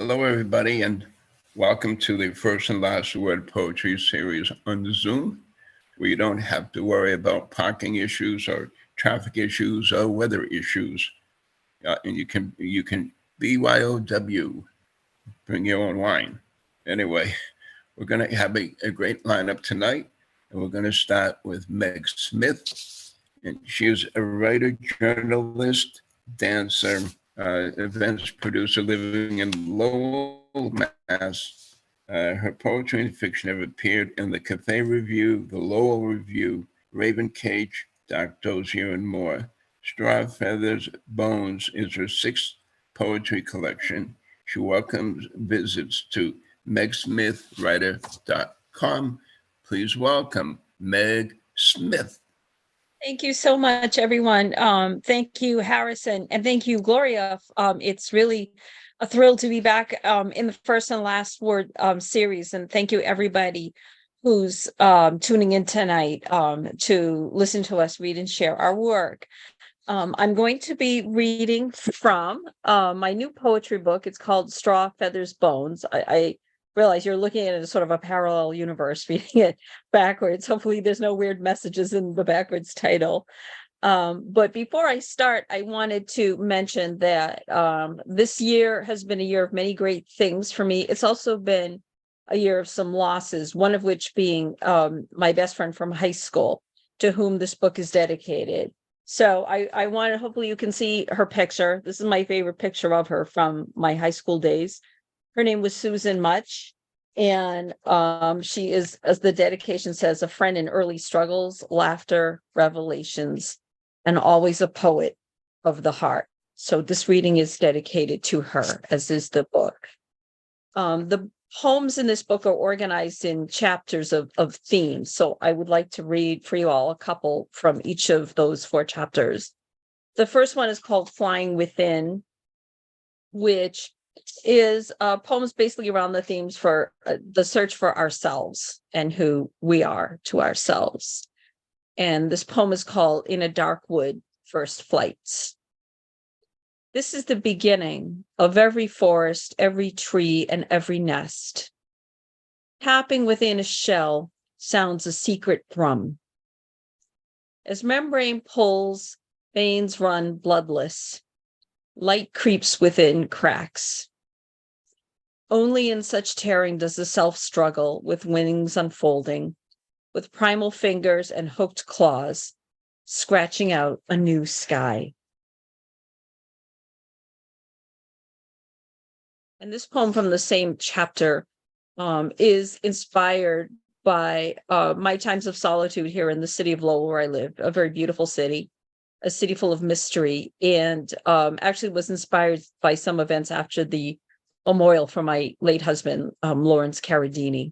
Hello, everybody, and welcome to the First and Last Word Poetry Series on Zoom, where you don't have to worry about parking issues or traffic issues or weather issues. And you can BYOW, bring your own wine. Anyway, we're going to have a great lineup tonight, and we're going to start with Meg Smith. And she is a writer, journalist, dancer, events producer living in Lowell, Mass. Her poetry and fiction have appeared in the Cafe Review, the Lowell Review, Raven Cage, Dossier, and more. Straw, Feathers, Bones is her sixth poetry collection. She welcomes visits to megsmithwriter.com. Please welcome Meg Smith. Thank you so much, everyone. Thank you, Harrison, and thank you, Gloria. It's really a thrill to be back in the First and Last Word series, and thank you, everybody who's tuning in tonight to listen to us read and share our work. I'm going to be reading from my new poetry book. It's called Straw, Feathers, Bones. I realize you're looking at it as sort of a parallel universe, reading it backwards. Hopefully there's no weird messages in the backwards title. But before I start, I wanted to mention that this year has been a year of many great things for me. It's also been a year of some losses, one of which being my best friend from high school, to whom this book is dedicated. So I wanted, hopefully you can see her picture. This is my favorite picture of her from my high school days. Her name was Susan Much, and she is, as the dedication says, a friend in early struggles, laughter, revelations, and always a poet of the heart. So this reading is dedicated to her, as is the book. The poems in this book are organized in chapters of themes. So I would like to read for you all a couple from each of those 4 chapters. The first one is called Flying Within, which is poems basically around the themes for the search for ourselves and who we are to ourselves. And this poem is called In a Dark Wood, First Flights. This is the beginning of every forest, every tree, and every nest. Tapping within a shell sounds a secret drum. As membrane pulls, veins run bloodless. Light creeps within cracks. Only in such tearing does the self struggle with wings unfolding, with primal fingers and hooked claws, scratching out a new sky. And this poem from the same chapter is inspired by my times of solitude here in the city of Lowell, where I live, a very beautiful city, a city full of mystery, and actually was inspired by some events after the memorial for my late husband, Lawrence Carradini.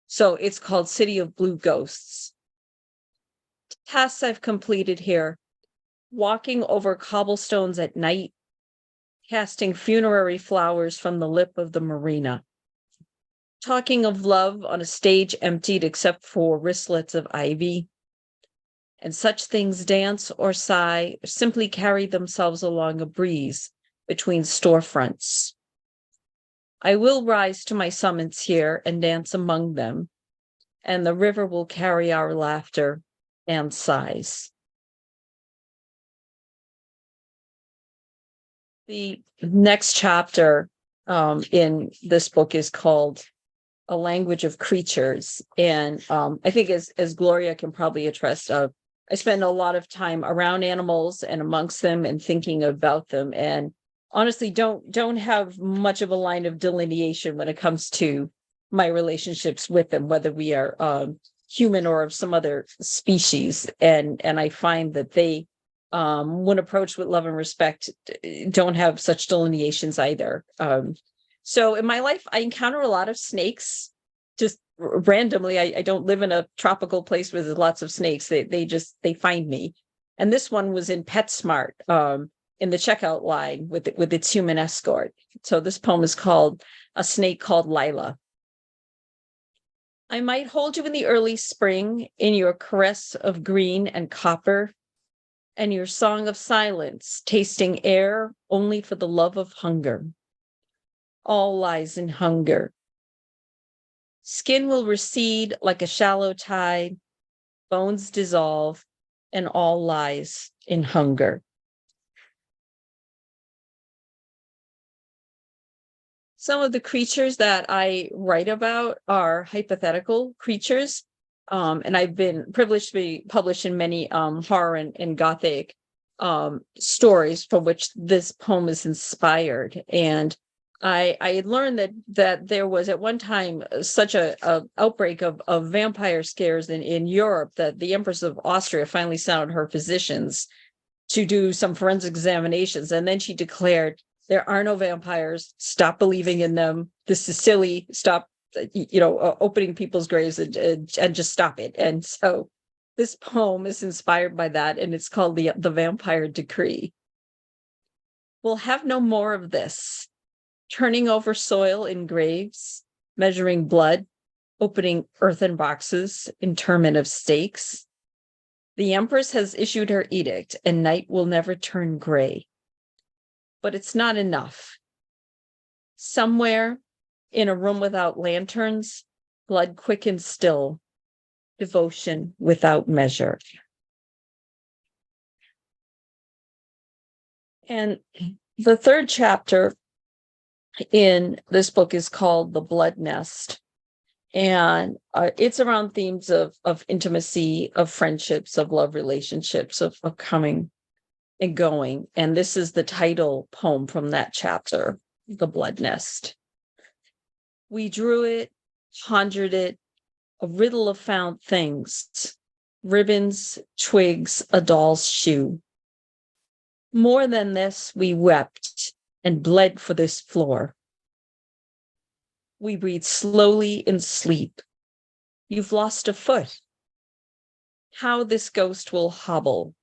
So it's called City of Blue Ghosts. Tasks I've completed here: walking over cobblestones at night, casting funerary flowers from the lip of the marina, talking of love on a stage emptied except for wristlets of ivy, and such things dance or sigh or simply carry themselves along a breeze between storefronts. I will rise to my summits here and dance among them, and the river will carry our laughter and sighs. The next chapter in this book is called A Language of Creatures. And I think as Gloria can probably attest, I spend a lot of time around animals and amongst them and thinking about them, and honestly don't have much of a line of delineation when it comes to my relationships with them, whether we are human or of some other species. And I find that they, when approached with love and respect, don't have such delineations either. So in my life, I encounter a lot of snakes, just randomly. I don't live in a tropical place where there's lots of snakes. They find me. And this one was in PetSmart, in the checkout line with its human escort. So this poem is called A Snake Called Lila. I might hold you in the early spring in your caress of green and copper, and your song of silence, tasting air only for the love of hunger. all lies in hunger. Skin will recede like a shallow tide, bones dissolve, and all lies in hunger. Some of the creatures that I write about are hypothetical creatures, and I've been privileged to be published in many horror and gothic stories from which this poem is inspired. And I had learned that there was at one time such a outbreak of vampire scares in Europe that the Empress of Austria finally sent out her physicians to do some forensic examinations, and then she declared, there are no vampires. Stop believing in them. This is silly. Stop, opening people's graves and just stop it. And so this poem is inspired by that, and it's called the Vampire Decree. We'll have no more of this. Turning over soil in graves, measuring blood, opening earthen boxes, interment of stakes. The Empress has issued her edict, and night will never turn gray. But it's not enough. Somewhere in a room without lanterns, blood quick and still, devotion without measure. And the third chapter in this book is called The Blood Nest. And it's around themes of intimacy, of friendships, of love relationships, of coming and going. And this is the title poem from that chapter, The Blood Nest. We drew it, conjured it, a riddle of found things, ribbons, twigs, a doll's shoe. More than this, we wept and bled for this floor. We breathe slowly in sleep. You've lost a foot. How this ghost will hobble.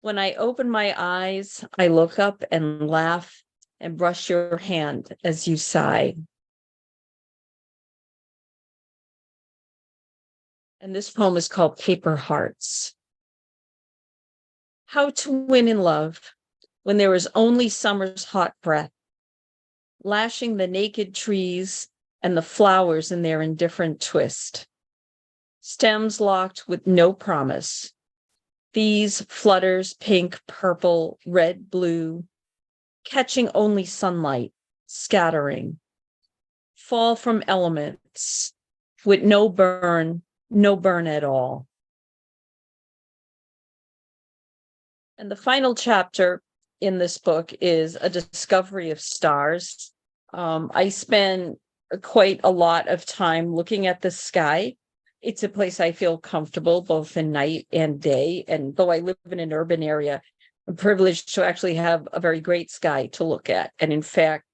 When I open my eyes, I look up and laugh and brush your hand as you sigh. And this poem is called Paper Hearts. How to win in love when there is only summer's hot breath, lashing the naked trees and the flowers in their indifferent twist. Stems locked with no promise. These flutters, pink, purple, red, blue, catching only sunlight, scattering, fall from elements with no burn at all. And the final chapter in this book is a discovery of stars. I spend quite a lot of time looking at the sky. It's a place I feel comfortable both in night and day. And though I live in an urban area, I'm privileged to actually have a very great sky to look at. And in fact,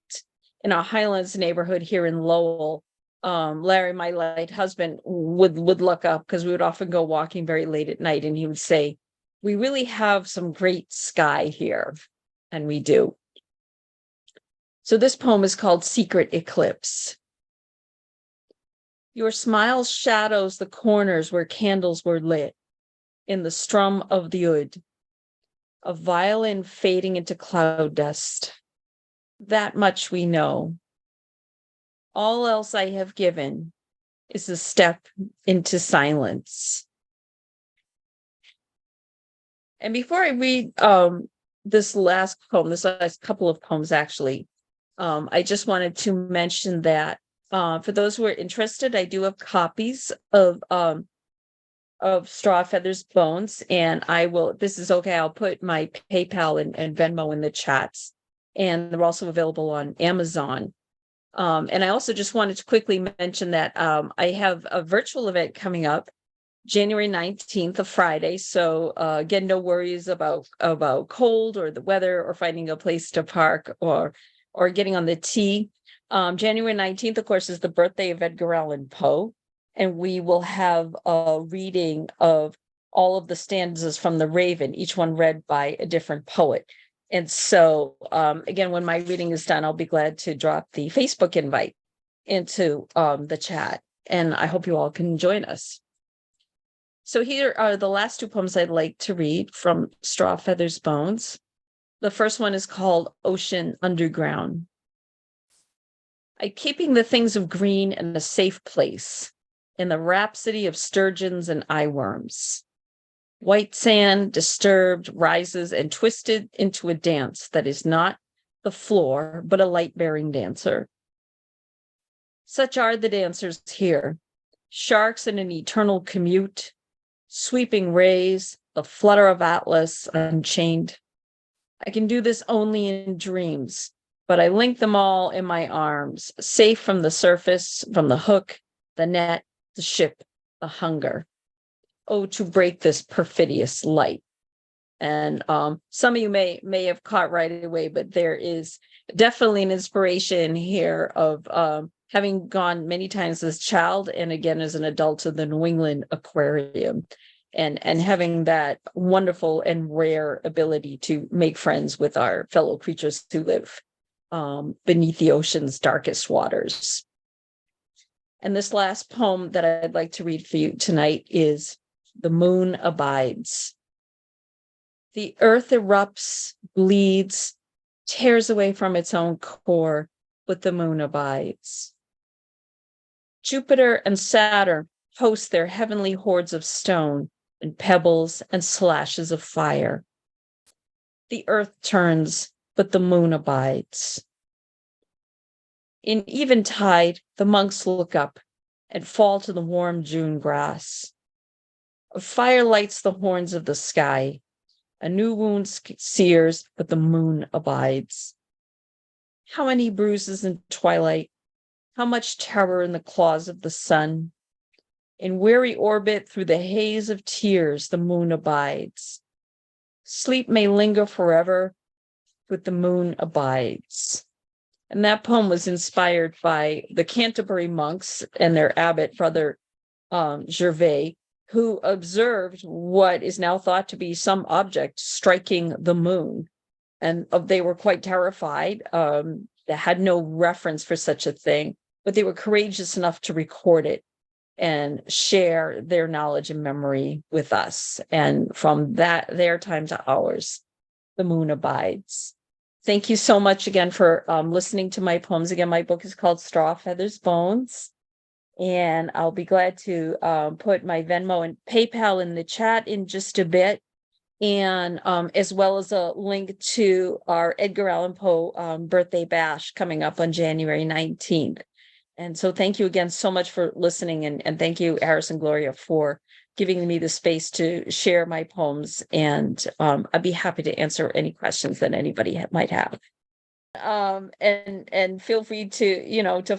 in our Highlands neighborhood here in Lowell, Larry, my late husband, would look up because we would often go walking very late at night, and he would say, we really have some great sky here. And we do. So this poem is called Secret Eclipse. Your smile shadows the corners where candles were lit in the strum of the oud, a violin fading into cloud dust. That much we know. All else I have given is a step into silence. And before I read this last couple of poems, actually, I just wanted to mention that for those who are interested, I do have copies of Straw Feathers Bones, and I will, if this is okay, I'll put my PayPal and Venmo in the chats, and they're also available on Amazon. And I also just wanted to quickly mention that I have a virtual event coming up January 19th, a Friday. So again, no worries about cold or the weather or finding a place to park or getting on the T. January 19th, of course, is the birthday of Edgar Allan Poe, and we will have a reading of all of the stanzas from The Raven, each one read by a different poet. And so, again, when my reading is done, I'll be glad to drop the Facebook invite into the chat, and I hope you all can join us. So here are the last two poems I'd like to read from Straw Feathers Bones. The first one is called Ocean Underground. keeping the things of green in a safe place, in the rhapsody of sturgeons and eyeworms. White sand, disturbed, rises and twisted into a dance that is not the floor, but a light-bearing dancer. Such are the dancers here, sharks in an eternal commute, sweeping rays, the flutter of Atlas unchained. I can do this only in dreams, but I link them all in my arms, safe from the surface, from the hook, the net, the ship, the hunger. Oh, to break this perfidious light. And some of you may have caught right away, but there is definitely an inspiration here of having gone many times as a child and again as an adult to the New England Aquarium, and having that wonderful and rare ability to make friends with our fellow creatures who live beneath the ocean's darkest waters. And this last poem that I'd like to read for you tonight is The Moon Abides. The earth erupts, bleeds, tears away from its own core, but the moon abides. Jupiter and Saturn host their heavenly hordes of stone and pebbles and slashes of fire. The earth turns, but the moon abides. In eventide, the monks look up and fall to the warm June grass. A fire lights the horns of the sky. A new wound sears, but the moon abides. How many bruises in twilight? How much terror in the claws of the sun? In weary orbit through the haze of tears, the moon abides. Sleep may linger forever, but the moon abides. And that poem was inspired by the Canterbury monks and their abbot, Brother Gervais, who observed what is now thought to be some object striking the moon. And they were quite terrified. They had no reference for such a thing, but they were courageous enough to record it and share their knowledge and memory with us. And from their time to ours, the moon abides. Thank you so much again for listening to my poems. Again, my book is called Straw, Feathers, Bones. And I'll be glad to put my Venmo and PayPal in the chat in just a bit. And as well as a link to our Edgar Allan Poe birthday bash coming up on January 19th. And so thank you again so much for listening. And thank you, Harris and Gloria, for giving me the space to share my poems. And I'd be happy to answer any questions that anybody might have. And feel free to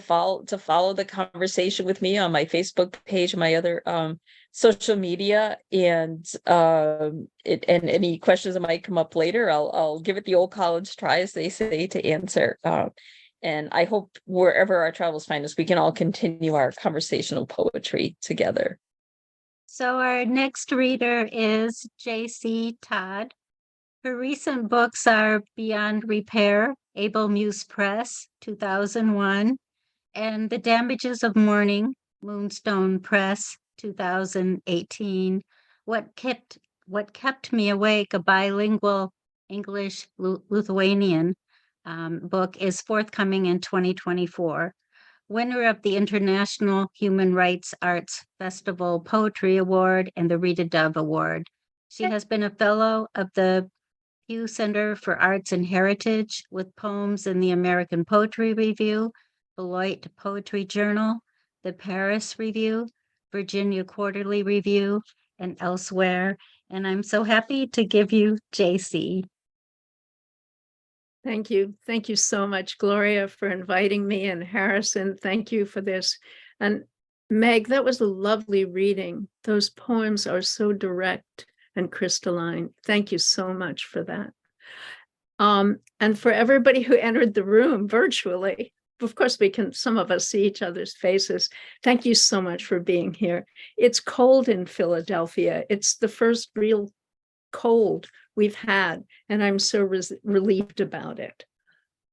follow the conversation with me on my Facebook page, my other social media, and any questions that might come up later, I'll give it the old college try, as they say, to answer. And I hope wherever our travels find us, we can all continue our conversational poetry together. So our next reader is J.C. Todd. Her recent books are Beyond Repair, Able Muse Press, 2001, and The Damages of Mourning, Moonstone Press, 2018. What Kept Me Awake, a bilingual English-Lithuanian book, is forthcoming in 2024. Winner of the International Human Rights Arts Festival Poetry Award and the Rita Dove Award. She has been a fellow of the Pew Center for Arts and Heritage with poems in the American Poetry Review, Beloit Poetry Journal, the Paris Review, Virginia Quarterly Review, and elsewhere. And I'm so happy to give you JC. Thank you. Thank you so much, Gloria, for inviting me, and Harrison, thank you for this. And Meg, that was a lovely reading. Those poems are so direct and crystalline. Thank you so much for that. And for everybody who entered the room virtually, of course, some of us see each other's faces. Thank you so much for being here. It's cold in Philadelphia. It's the first real cold we've had, and I'm so relieved about it.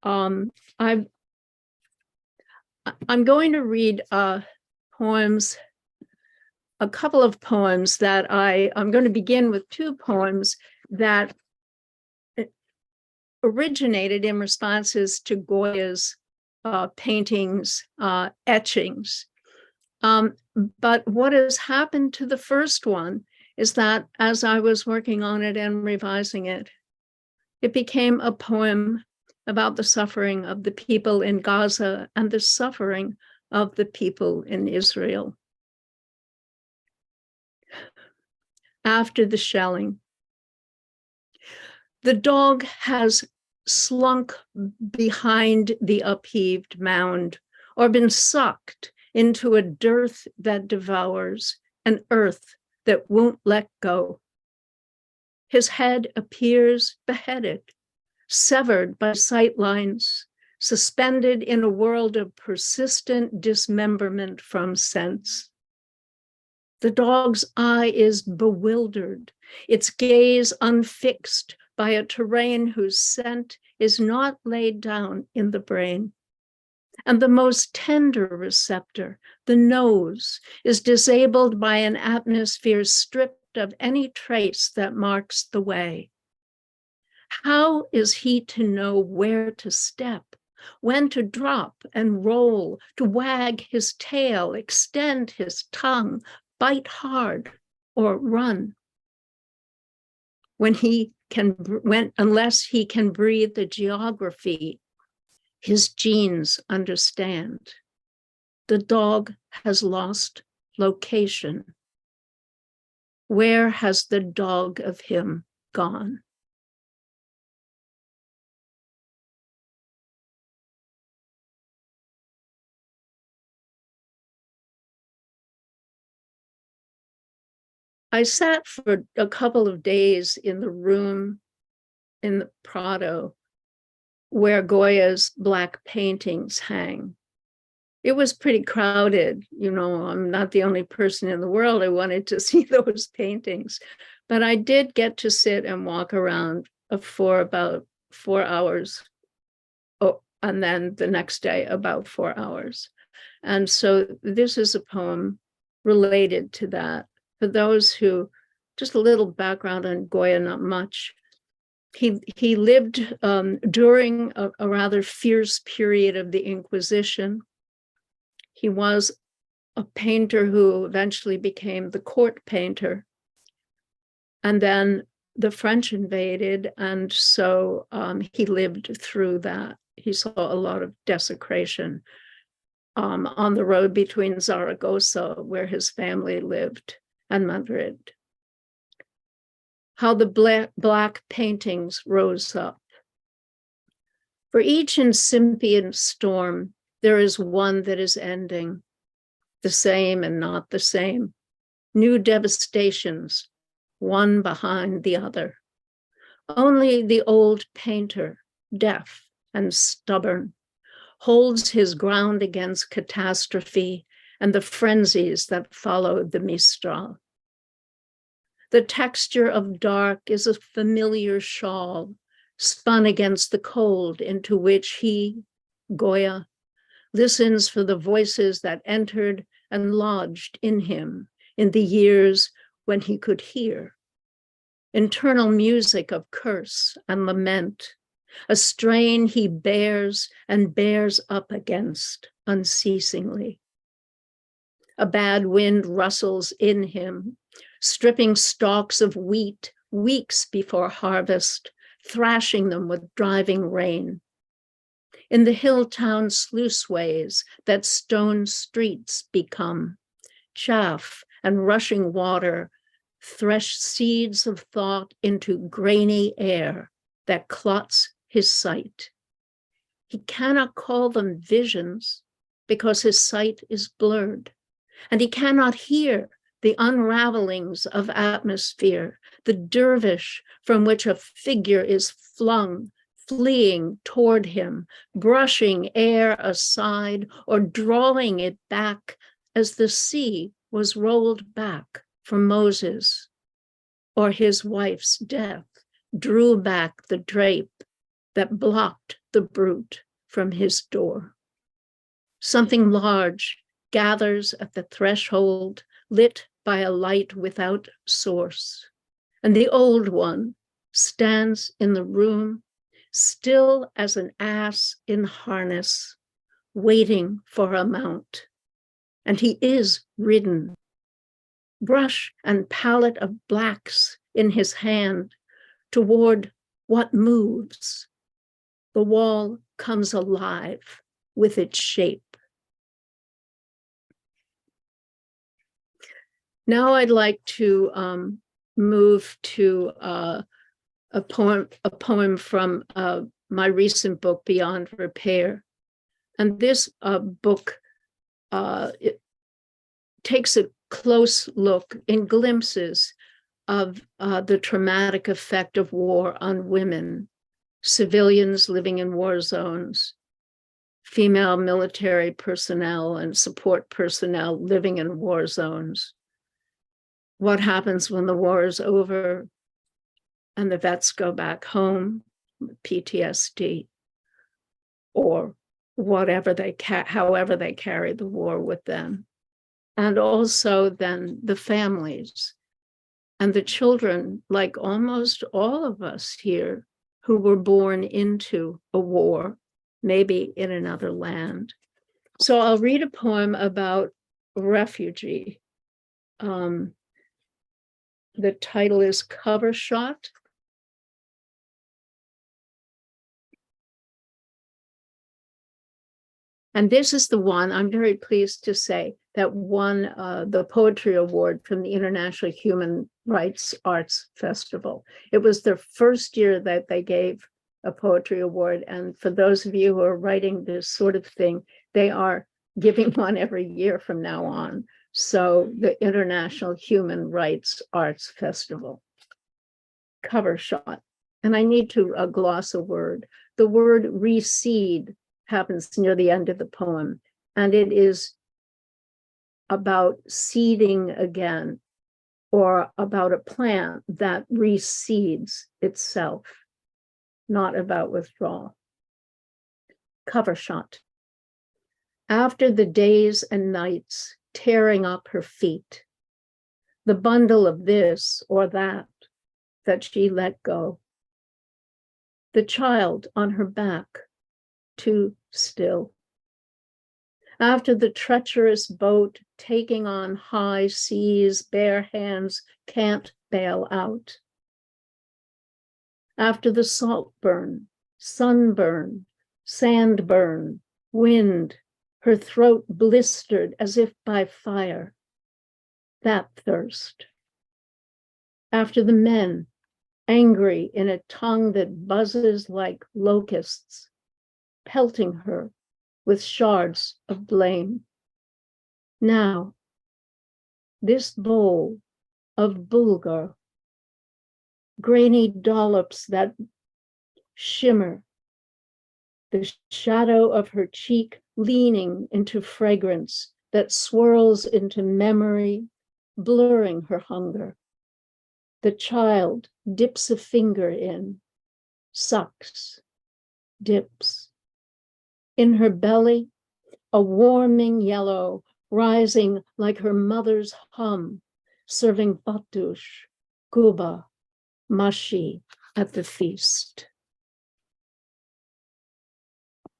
I'm going to read poems, a couple of poems that I'm going to begin with two poems that originated in responses to Goya's paintings, etchings. But what has happened to the first one is that as I was working on it and revising it, it became a poem about the suffering of the people in Gaza and the suffering of the people in Israel. After the shelling, the dog has slunk behind the upheaved mound or been sucked into a dearth that devours, an earth that won't let go. His head appears beheaded, severed by sight lines, suspended in a world of persistent dismemberment from sense. The dog's eye is bewildered, its gaze unfixed by a terrain whose scent is not laid down in the brain. And the most tender receptor, the nose, is disabled by an atmosphere stripped of any trace that marks the way. How is he to know where to step, when to drop and roll, to wag his tail, extend his tongue, bite hard, or run? Unless he can breathe the geography his genes understand. The dog has lost location. Where has the dog of him gone? I sat for a couple of days in the room in the Prado where Goya's Black paintings hang. It was pretty crowded. You know, I'm not the only person in the world who wanted to see those paintings, but I did get to sit and walk around for about 4 hours. Oh, and then the next day, about 4 hours. And so this is a poem related to that. For those who, just a little background on Goya, not much. He lived during a rather fierce period of the Inquisition. He was a painter who eventually became the court painter. And then the French invaded, and so he lived through that. He saw a lot of desecration on the road between Zaragoza, where his family lived, and Madrid. How the black paintings rose up. For each incipient storm, there is one that is ending, the same and not the same. New devastations, one behind the other. Only the old painter, deaf and stubborn, holds his ground against catastrophe and the frenzies that followed the Mistral. The texture of dark is a familiar shawl spun against the cold into which he, Goya, listens for the voices that entered and lodged in him in the years when he could hear. Internal music of curse and lament, a strain he bears and bears up against unceasingly. A bad wind rustles in him, stripping stalks of wheat weeks before harvest, thrashing them with driving rain. In the hill town sluiceways that stone streets become, chaff and rushing water thresh seeds of thought into grainy air that clots his sight. He cannot call them visions because his sight is blurred, and he cannot hear the unravelings of atmosphere, the dervish from which a figure is flung, fleeing toward him, brushing air aside or drawing it back as the sea was rolled back from Moses, or his wife's death drew back the drape that blocked the brute from his door. Something large gathers at the threshold, lit by a light without source, and the old one stands in the room, still as an ass in harness, waiting for a mount. And he is ridden, brush and palette of blacks in his hand toward what moves. The wall comes alive with its shape. Now I'd like to move to a poem from my recent book, Beyond Repair. And this book it takes a close look in glimpses of the traumatic effect of war on women, civilians living in war zones, female military personnel and support personnel living in war zones. What happens when the war is over and the vets go back home with PTSD, or whatever however they carry the war with them. And also then the families and the children, like almost all of us here, who were born into a war, maybe in another land. So I'll read a poem about a refugee. The title is Cover Shot. And this is the one, I'm very pleased to say, that won the Poetry Award from the International Human Rights Arts Festival. It was their first year that they gave a Poetry Award. And for those of you who are writing this sort of thing, they are giving one every year from now on. So the International Human Rights Arts Festival. Cover shot. And I need to gloss a word. The word reseed happens near the end of the poem, and it is about seeding again, or about a plant that reseeds itself, not about withdrawal. Cover shot. After the days and nights tearing up her feet, the bundle of this or that she let go, the child on her back, too still. After the treacherous boat taking on high seas, bare hands can't bail out. After the saltburn, sunburn, sandburn, wind, her throat blistered as if by fire, that thirst. After the men, angry in a tongue that buzzes like locusts, pelting her with shards of blame. Now, this bowl of bulgur, grainy dollops that shimmer, the shadow of her cheek leaning into fragrance that swirls into memory, blurring her hunger. The child dips a finger in, sucks, dips. In her belly, a warming yellow rising like her mother's hum, serving batush, guba, mashi at the feast.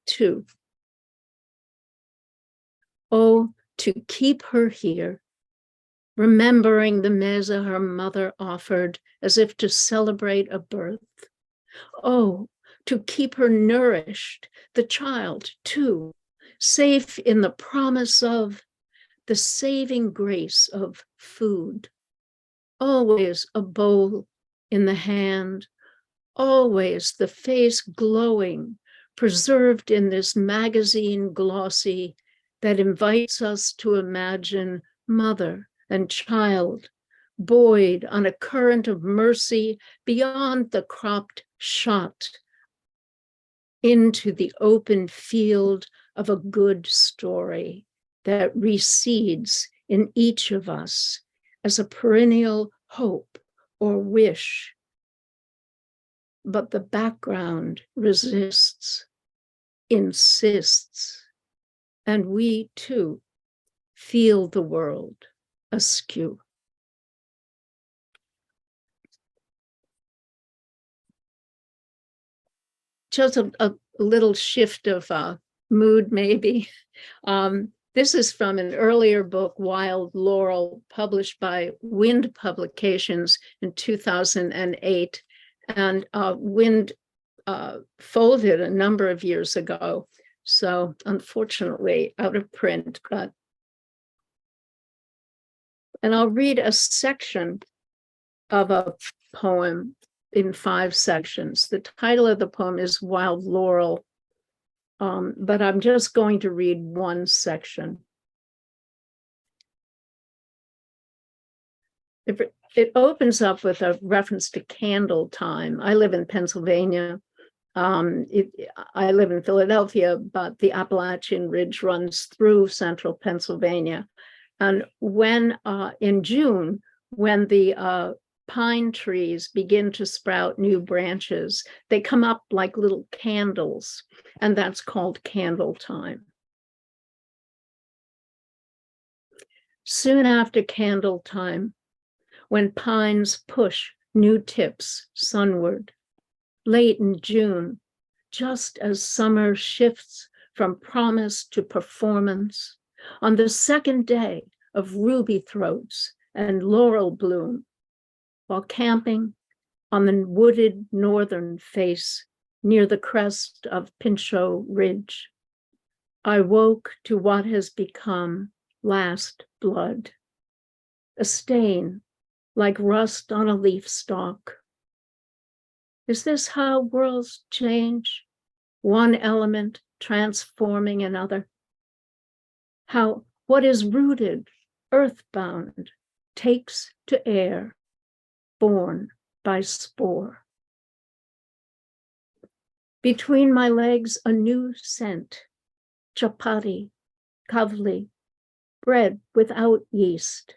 2. Oh, to keep her here, remembering the meza her mother offered as if to celebrate a birth. Oh, to keep her nourished, the child too, safe in the promise of the saving grace of food. Always a bowl in the hand, always the face glowing, preserved in this magazine glossy that invites us to imagine mother and child buoyed on a current of mercy beyond the cropped shot into the open field of a good story that recedes in each of us as a perennial hope or wish. But the background resists, insists, and we too feel the world askew. Just a little shift of mood, maybe. This is from an earlier book, Wild Laurel, published by Wind Publications in 2008. And Wind folded a number of years ago. So unfortunately, out of print. And I'll read a section of a poem in 5 sections. The title of the poem is Wild Laurel, but I'm just going to read one section. It opens up with a reference to candle time. I live in Pennsylvania. I live in Philadelphia, but the Appalachian Ridge runs through central Pennsylvania. And when in June, when the pine trees begin to sprout new branches, they come up like little candles, and that's called candle time. Soon after candle time, when pines push new tips sunward, late in June, just as summer shifts from promise to performance, on the second day of ruby throats and laurel bloom, while camping on the wooded northern face near the crest of Pinchot Ridge, I woke to what has become last blood, a stain like rust on a leaf stalk. Is this how worlds change? One element transforming another? How what is rooted, earthbound, takes to air, born by spore. Between my legs, a new scent, chapati, kavli, bread without yeast,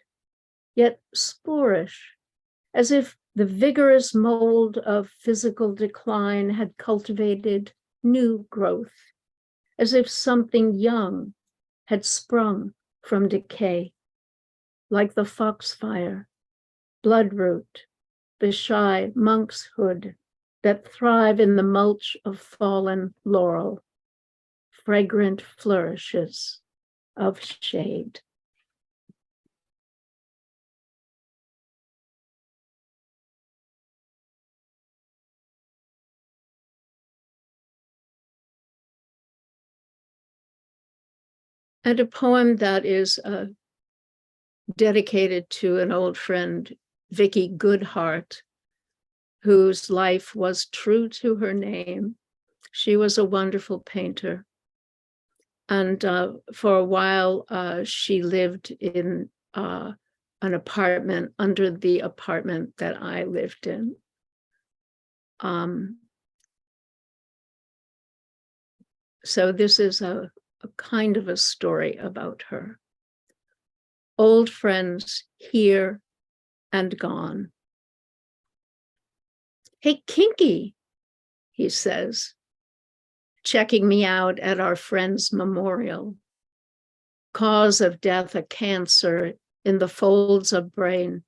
yet sporish, as if the vigorous mold of physical decline had cultivated new growth, as if something young had sprung from decay, like the foxfire, bloodroot, the shy monk's hood that thrive in the mulch of fallen laurel, fragrant flourishes of shade. And a poem that is dedicated to an old friend, Vicky Goodhart, whose life was true to her name. She was a wonderful painter. And for a while, she lived in an apartment under the apartment that I lived in. So this is a kind of a story about her. Old friends here and gone. Hey, Kinky, he says, checking me out at our friend's memorial. Cause of death, a cancer in the folds of brain,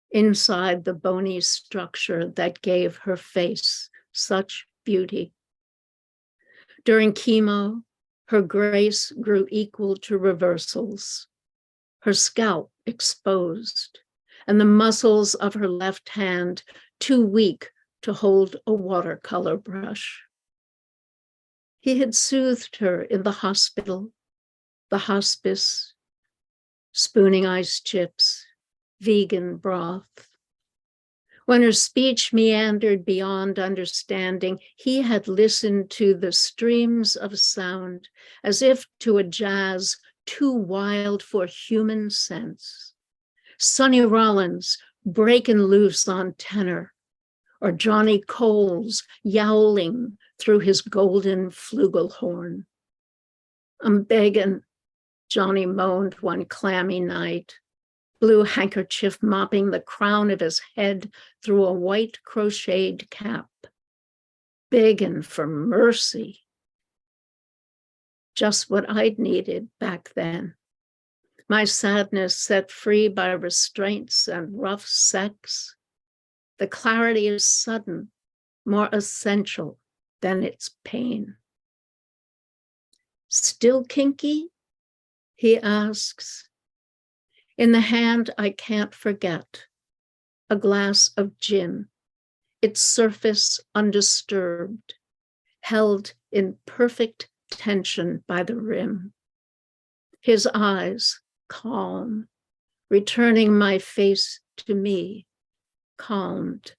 inside the bony structure that gave her face such beauty. During chemo, her grace grew equal to reversals, her scalp exposed, and the muscles of her left hand too weak to hold a watercolor brush. He had soothed her in the hospital, the hospice, spooning ice chips, vegan broth. When her speech meandered beyond understanding, he had listened to the streams of sound as if to a jazz too wild for human sense. Sonny Rollins breaking loose on tenor, or Johnny Coles yowling through his golden flugelhorn. I'm begging, Johnny moaned one clammy night, blue handkerchief mopping the crown of his head through a white crocheted cap, begging for mercy. Just what I'd needed back then. My sadness set free by restraints and rough sex. The clarity is sudden, more essential than its pain. Still kinky? He asks. In the hand I can't forget, a glass of gin, its surface undisturbed, held in perfect tension by the rim. His eyes calm, returning my face to me, calmed,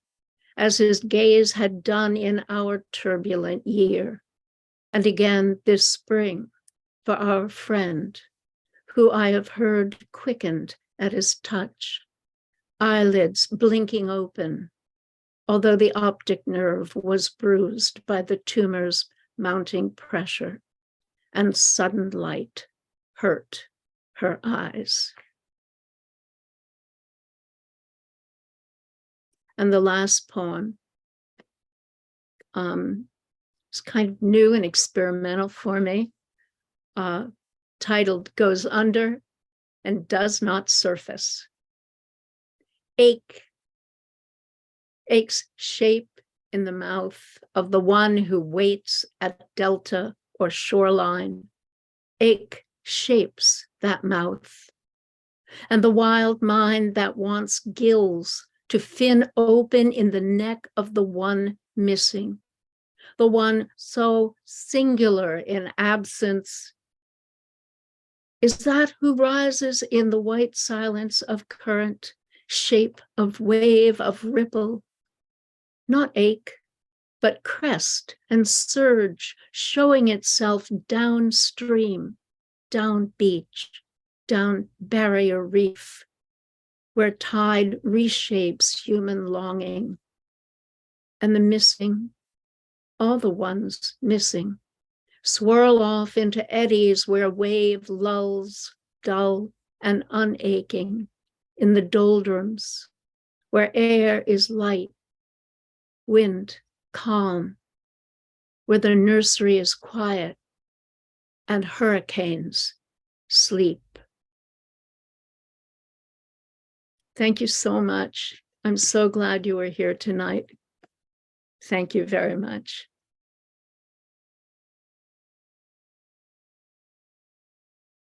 as his gaze had done in our turbulent year, and again this spring for our friend, who I have heard quickened at his touch, eyelids blinking open, although the optic nerve was bruised by the tumor's mounting pressure, and sudden light hurt her eyes. And the last poem is kind of new and experimental for me, titled Goes Under and Does Not Surface. Ache's shape in the mouth of the one who waits at delta or shoreline. Ache shapes that mouth. And the wild mind that wants gills to fin open in the neck of the one missing, the one so singular in absence. Is that who rises in the white silence of current, shape of wave, of ripple? Not ache, but crest and surge, showing itself downstream, down beach, down barrier reef, where tide reshapes human longing. And the missing, all the ones missing, swirl off into eddies where wave lulls, dull and unaching, in the doldrums, where air is light, wind calm, where the nursery is quiet and hurricanes sleep. Thank you so much. I'm so glad you were here tonight. Thank you very much.